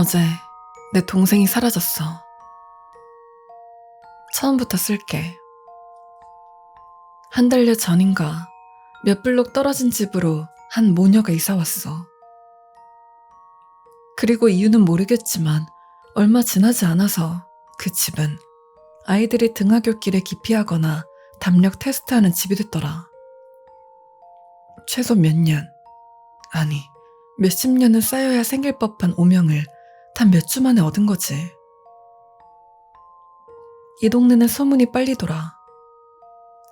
어제 내 동생이 사라졌어. 처음부터 쓸게. 한 달여 전인가 몇 블록 떨어진 집으로 한 모녀가 이사 왔어. 그리고 이유는 모르겠지만 얼마 지나지 않아서 그 집은 아이들이 등하굣길에 기피하거나 담력 테스트하는 집이 됐더라. 최소 몇 년, 아니 몇십 년은 쌓여야 생길 법한 오명을 단 몇 주 만에 얻은 거지. 이 동네는 소문이 빨리 돌아.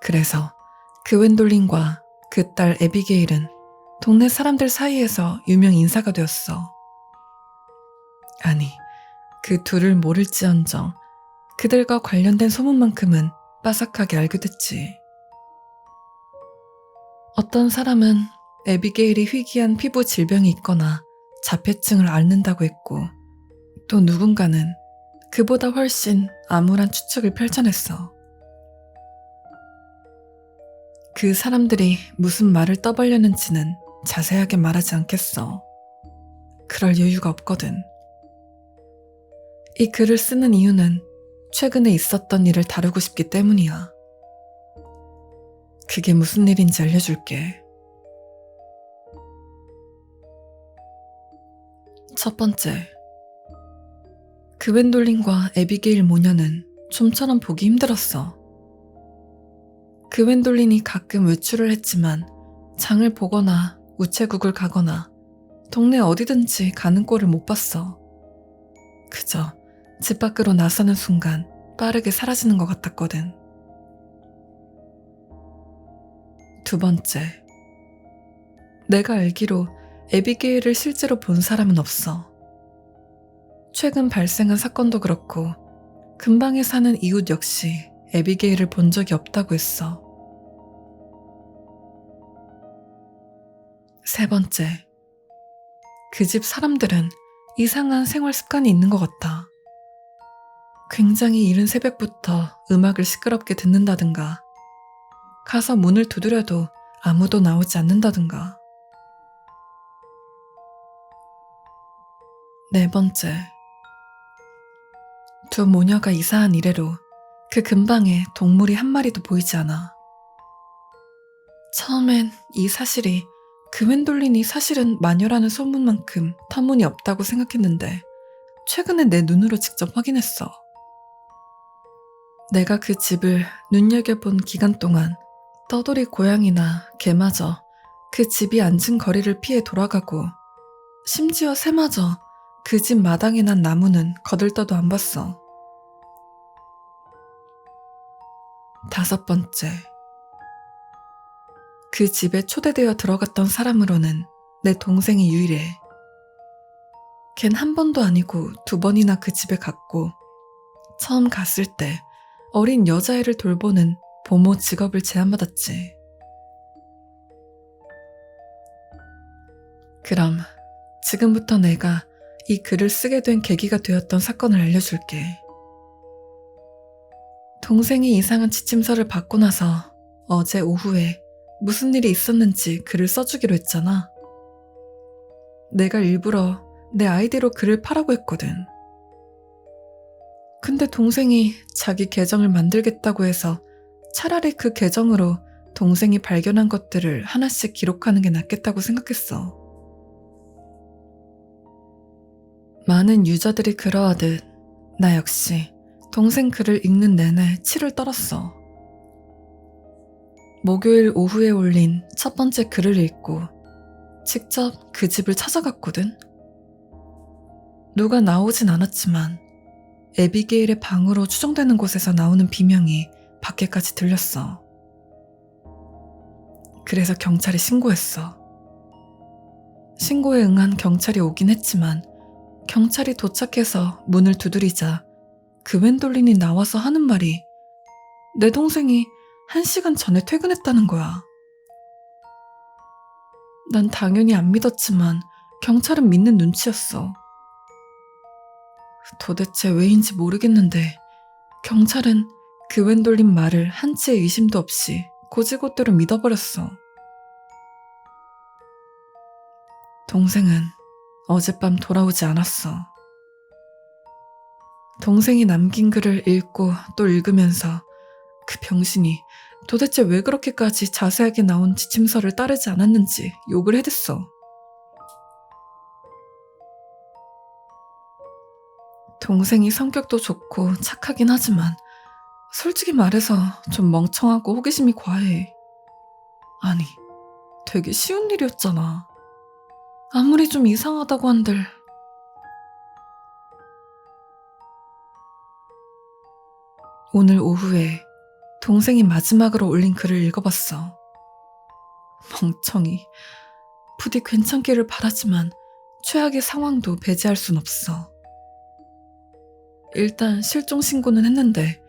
그래서 그 웬돌린과 그 딸 에비게일은 동네 사람들 사이에서 유명 인사가 되었어. 아니, 그 둘을 모를지언정 그들과 관련된 소문만큼은 빠삭하게 알게 됐지. 어떤 사람은 에비게일이 희귀한 피부 질병이 있거나 자폐증을 앓는다고 했고, 또 누군가는 그보다 훨씬 암울한 추측을 펼쳐냈어. 그 사람들이 무슨 말을 떠벌렸는지는 자세하게 말하지 않겠어. 그럴 여유가 없거든. 이 글을 쓰는 이유는 최근에 있었던 일을 다루고 싶기 때문이야. 그게 무슨 일인지 알려줄게. 첫 번째, 그웬돌린과 에비게일 모녀는 좀처럼 보기 힘들었어. 그웬돌린이 가끔 외출을 했지만 장을 보거나 우체국을 가거나 동네 어디든지 가는 꼴을 못 봤어. 그저 집 밖으로 나서는 순간 빠르게 사라지는 것 같았거든. 두 번째, 내가 알기로 에비게일을 실제로 본 사람은 없어. 최근 발생한 사건도 그렇고 근방에 사는 이웃 역시 에비게일을 본 적이 없다고 했어. 세 번째, 그 집 사람들은 이상한 생활 습관이 있는 것 같아. 굉장히 이른 새벽부터 음악을 시끄럽게 듣는다든가, 가서 문을 두드려도 아무도 나오지 않는다든가. 네 번째, 두 모녀가 이사한 이래로 그 근방에 동물이 한 마리도 보이지 않아. 처음엔 이 사실이 그웬돌린이 사실은 마녀라는 소문만큼 터무니없다고 생각했는데 최근에 내 눈으로 직접 확인했어. 내가 그 집을 눈여겨본 기간 동안 떠돌이 고양이나 개마저 그 집이 앉은 거리를 피해 돌아가고, 심지어 새마저 그 집 마당에 난 나무는 거들떠도 안 봤어. 다섯 번째, 그 집에 초대되어 들어갔던 사람으로는 내 동생이 유일해. 걘 한 번도 아니고 두 번이나 그 집에 갔고, 처음 갔을 때 어린 여자애를 돌보는 보모 직업을 제안받았지. 그럼 지금부터 내가 이 글을 쓰게 된 계기가 되었던 사건을 알려줄게. 동생이 이상한 지침서를 받고 나서 어제 오후에 무슨 일이 있었는지 글을 써주기로 했잖아. 내가 일부러 내 아이디로 글을 파라고 했거든. 근데 동생이 자기 계정을 만들겠다고 해서 차라리 그 계정으로 동생이 발견한 것들을 하나씩 기록하는 게 낫겠다고 생각했어. 많은 유저들이 그러하듯 나 역시 동생 글을 읽는 내내 치를 떨었어. 목요일 오후에 올린 첫 번째 글을 읽고 직접 그 집을 찾아갔거든. 누가 나오진 않았지만 에비게일의 방으로 추정되는 곳에서 나오는 비명이 밖에까지 들렸어. 그래서 경찰에 신고했어. 신고에 응한 경찰이 오긴 했지만 경찰이 도착해서 문을 두드리자 그웬돌린이 나와서 하는 말이 내 동생이 1시간 전에 퇴근했다는 거야. 난 당연히 안 믿었지만 경찰은 믿는 눈치였어. 도대체 왜인지 모르겠는데 경찰은 그웬돌린 말을 한치의 의심도 없이 고지고대로 믿어버렸어. 동생은 어젯밤 돌아오지 않았어. 동생이 남긴 글을 읽고 또 읽으면서 그 병신이 도대체 왜 그렇게까지 자세하게 나온 지침서를 따르지 않았는지 욕을 해댔어. 동생이 성격도 좋고 착하긴 하지만 솔직히 말해서 좀 멍청하고 호기심이 과해. 아니, 되게 쉬운 일이었잖아. 아무리 좀 이상하다고 한들. 오늘 오후에 동생이 마지막으로 올린 글을 읽어봤어. 멍청이. 부디 괜찮기를 바라지만 최악의 상황도 배제할 순 없어. 일단 실종 신고는 했는데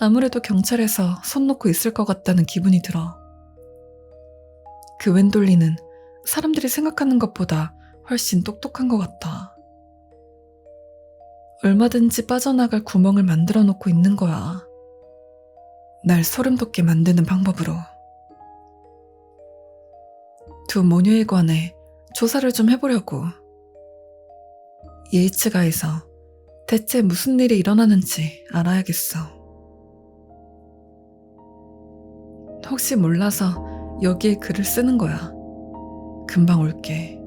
아무래도 경찰에서 손 놓고 있을 것 같다는 기분이 들어. 그 웬돌리는 사람들이 생각하는 것보다 훨씬 똑똑한 것 같아. 얼마든지 빠져나갈 구멍을 만들어 놓고 있는 거야. 날 소름 돋게 만드는 방법으로. 두 모녀에 관해 조사를 좀 해보려고. 예이츠가에서 대체 무슨 일이 일어나는지 알아야겠어. 혹시 몰라서 여기에 글을 쓰는 거야. 금방 올게.